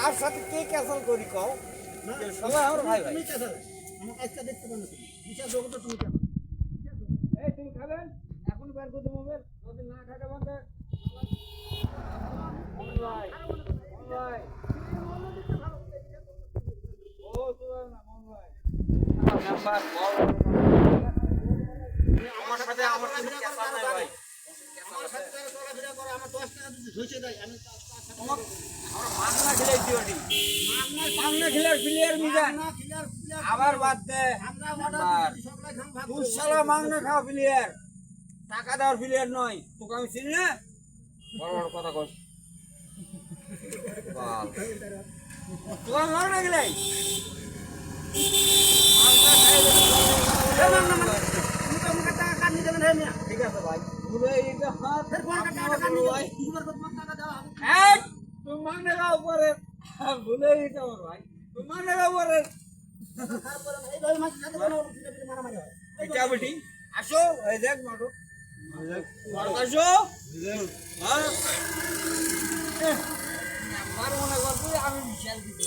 কার সাথে কে ক্যাসল করি কও না সবাই আমার ভাই ভাই তুমি কেসা আমার কাজটা দেখতে পারো তুমি বিচার যোগ্য তো তুমি কেন এই তুমি খাবেন এখন বের করে দেবো মোবাইল যদি না খাতে বন্ধে ভাই ভাই ও তুই না মন ভাই নাম্বার আমার সাথে আমার কোনো ক্যাসল নাই ভাই আমার সাথে চলাফেরা করো আমার 10 টাকা যদি ধইছে দেয় আমি তোমাক আমরা মাগনা খেলাই দিওনি মাগনা খেলার প্লেয়ার মিজান না ক্লিয়ার ক্লিয়ার আবার বাদ দে আমরা অর্ডার সবাই খাম ভাগ তুই শালা মাগনা খাওয়া প্লেয়ার টাকা দেওয়ার প্লেয়ার নয় তোকে আমি চিনি না বড় বড় কথা কস বাল তুই মাগনা খেলাই মাগনা খাই দে মুখে টাকা কাট নিতে দেবেন হে মিয়া ঠিক আছে ভাই পুরো এইটা হাত ফের কোন টাকা কাট নিতে ভাই তোমার কত টাকা দাও এই তুই মাগনা খাওয়া পরে ভুলে গেছে আমার ভাই তুই মাগনা খাওয়া পরে তারপরে এই ভাই মাছ সাথে কোনো মারামারি হয় এটা বেটি আসো এই দেখ মারো আসো হ্যাঁ মার মনে করবি আমি বিশাল দিতে